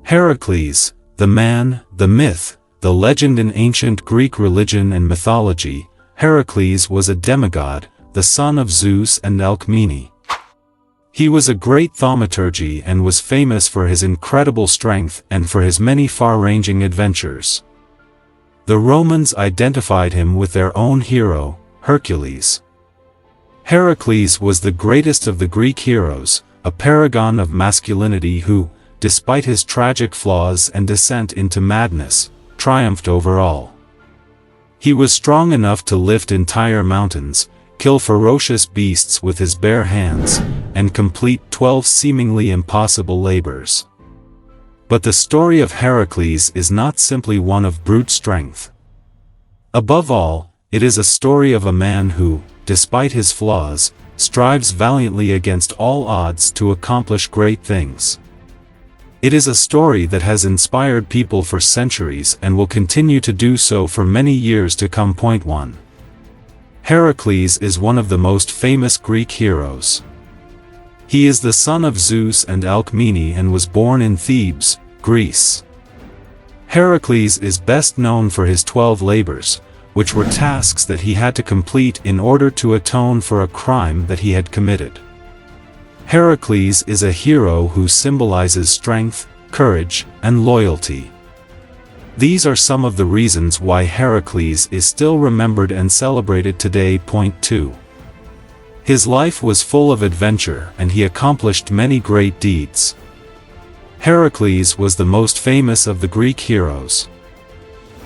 Heracles, the man, the myth, the legend in ancient Greek religion and mythology. Heracles was a demigod, the son of Zeus and Alcmene. He was a great thaumaturge and was famous for his incredible strength and for his many far-ranging adventures. The Romans identified him with their own hero, Hercules. Heracles was the greatest of the Greek heroes, a paragon of masculinity who, despite his tragic flaws and descent into madness, triumphed over all. He was strong enough to lift entire mountains, kill ferocious beasts with his bare hands, and complete 12 seemingly impossible labors. But the story of Heracles is not simply one of brute strength. Above all, it is a story of a man who, despite his flaws, strives valiantly against all odds to accomplish great things. It is a story that has inspired people for centuries and will continue to do so for many years to come. Point 1. Heracles is one of the most famous Greek heroes. He is the son of Zeus and Alcmene and was born in Thebes, Greece. Heracles is best known for his 12 labors, which were tasks that he had to complete in order to atone for a crime that he had committed. Heracles is a hero who symbolizes strength, courage, and loyalty. These are some of the reasons why Heracles is still remembered and celebrated today. Point 2. His life was full of adventure and he accomplished many great deeds. Heracles was the most famous of the Greek heroes.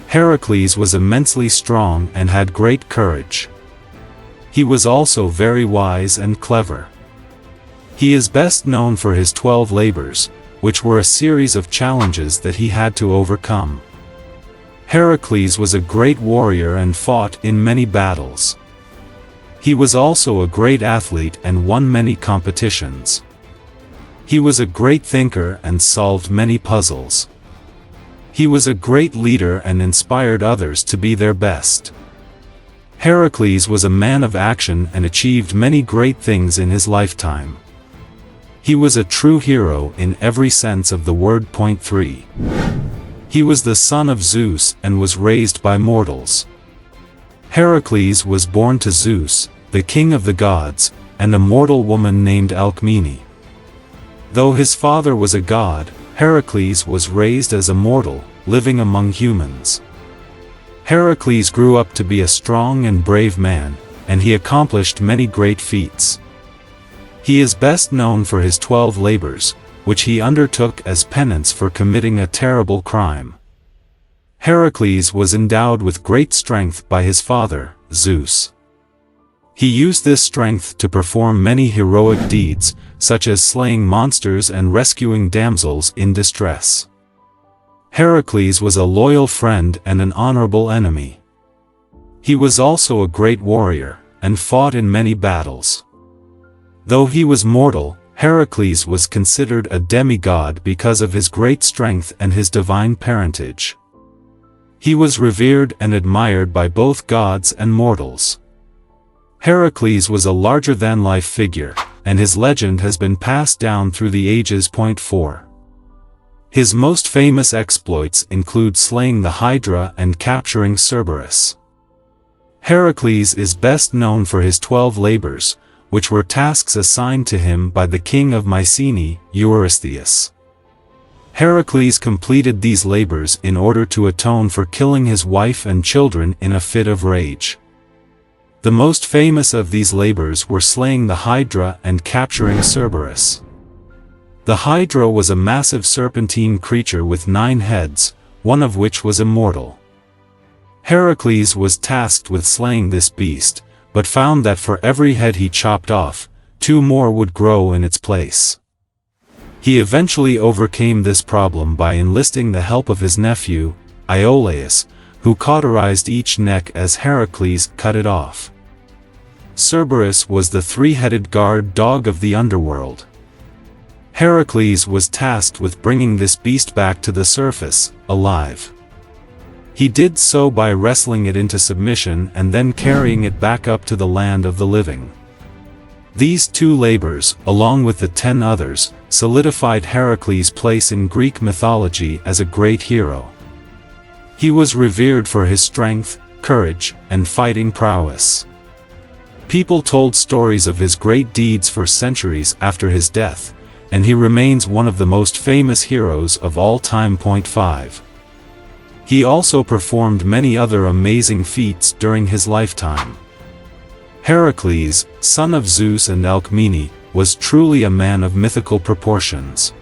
Heracles was immensely strong and had great courage. He was also very wise and clever. He is best known for his 12 labors, which were a series of challenges that he had to overcome. Heracles was a great warrior and fought in many battles. He was also a great athlete and won many competitions. He was a great thinker and solved many puzzles. He was a great leader and inspired others to be their best. Heracles was a man of action and achieved many great things in his lifetime. He was a true hero in every sense of the word. Point 3. He was the son of Zeus and was raised by mortals. Heracles was born to Zeus, the king of the gods, and a mortal woman named Alcmene. Though his father was a god, Heracles was raised as a mortal, living among humans. Heracles grew up to be a strong and brave man, and he accomplished many great feats. He is best known for his 12 labors, which he undertook as penance for committing a terrible crime. Heracles was endowed with great strength by his father, Zeus. He used this strength to perform many heroic deeds, such as slaying monsters and rescuing damsels in distress. Heracles was a loyal friend and an honorable enemy. He was also a great warrior, and fought in many battles. Though he was mortal, Heracles was considered a demigod because of his great strength and his divine parentage. He was revered and admired by both gods and mortals. Heracles was a larger-than-life figure, and his legend has been passed down through the ages. Point 4. His most famous exploits include slaying the Hydra and capturing Cerberus. Heracles is best known for his 12 labors, which were tasks assigned to him by the king of Mycenae, Eurystheus. Heracles completed these labors in order to atone for killing his wife and children in a fit of rage. The most famous of these labors were slaying the Hydra and capturing Cerberus. The Hydra was a massive serpentine creature with 9 heads, one of which was immortal. Heracles was tasked with slaying this beast, but found that for every head he chopped off, 2 more would grow in its place. He eventually overcame this problem by enlisting the help of his nephew, Iolaus, who cauterized each neck as Heracles cut it off. Cerberus was the 3-headed guard dog of the underworld. Heracles was tasked with bringing this beast back to the surface, alive. He did so by wrestling it into submission and then carrying it back up to the land of the living. These 2 labors, along with the 10 others, solidified Heracles' place in Greek mythology as a great hero. He was revered for his strength, courage, and fighting prowess. People told stories of his great deeds for centuries after his death, and he remains one of the most famous heroes of all time. 5. He also performed many other amazing feats during his lifetime. Heracles, son of Zeus and Alcmene, was truly a man of mythical proportions.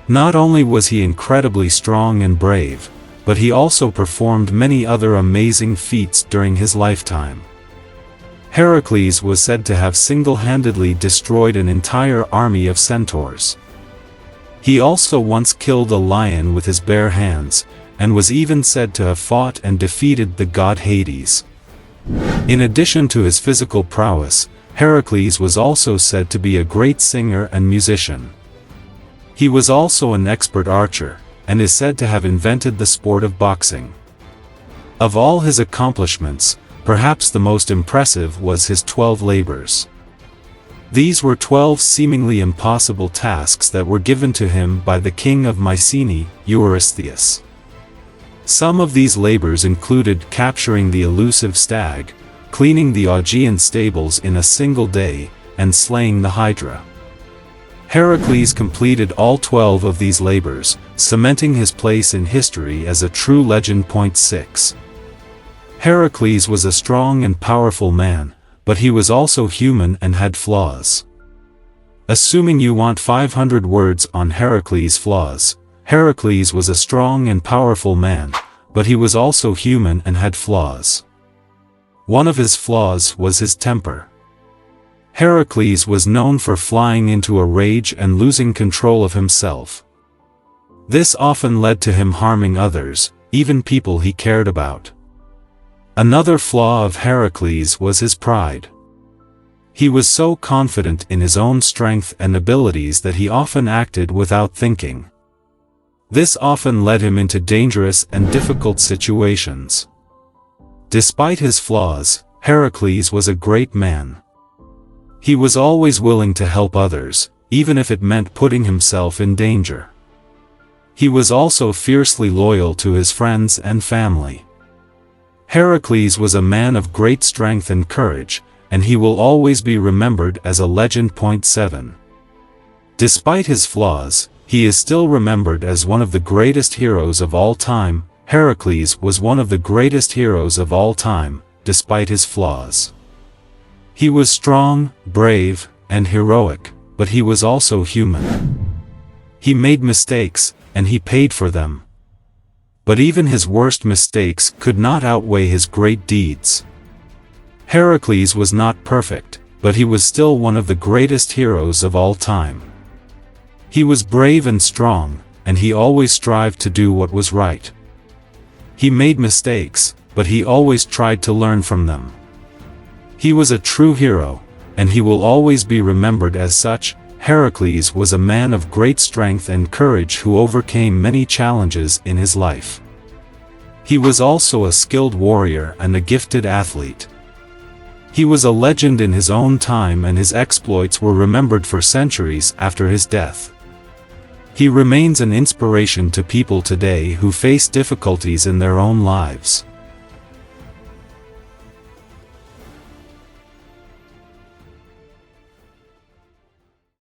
Not only was he incredibly strong and brave, but he also performed many other amazing feats during his lifetime. Heracles was said to have single-handedly destroyed an entire army of centaurs. He also once killed a lion with his bare hands, and was even said to have fought and defeated the god Hades. In addition to his physical prowess, Heracles was also said to be a great singer and musician. He was also an expert archer, and is said to have invented the sport of boxing. Of all his accomplishments, perhaps the most impressive was his 12 labors. These were 12 seemingly impossible tasks that were given to him by the king of Mycenae, Eurystheus. Some of these labors included capturing the elusive stag, cleaning the Augean stables in a single day, and slaying the Hydra. Heracles completed all 12 of these labors, cementing his place in history as a true legend. 6. Heracles was a strong and powerful man, but he was also human and had flaws. Assuming you want 500 words on Heracles' flaws, Heracles was a strong and powerful man, but he was also human and had flaws. One of his flaws was his temper. Heracles was known for flying into a rage and losing control of himself. This often led to him harming others, even people he cared about. Another flaw of Heracles was his pride. He was so confident in his own strength and abilities that he often acted without thinking. This often led him into dangerous and difficult situations. Despite his flaws, Heracles was a great man. He was always willing to help others, even if it meant putting himself in danger. He was also fiercely loyal to his friends and family. Heracles was a man of great strength and courage, and he will always be remembered as a legend. 7. Despite his flaws, he is still remembered as one of the greatest heroes of all time. Heracles was one of the greatest heroes of all time, despite his flaws. He was strong, brave, and heroic, but he was also human. He made mistakes, and he paid for them. But even his worst mistakes could not outweigh his great deeds. Heracles was not perfect, but he was still one of the greatest heroes of all time. He was brave and strong, and he always strived to do what was right. He made mistakes, but he always tried to learn from them. He was a true hero, and he will always be remembered as such. Heracles was a man of great strength and courage who overcame many challenges in his life. He was also a skilled warrior and a gifted athlete. He was a legend in his own time, and his exploits were remembered for centuries after his death. He remains an inspiration to people today who face difficulties in their own lives.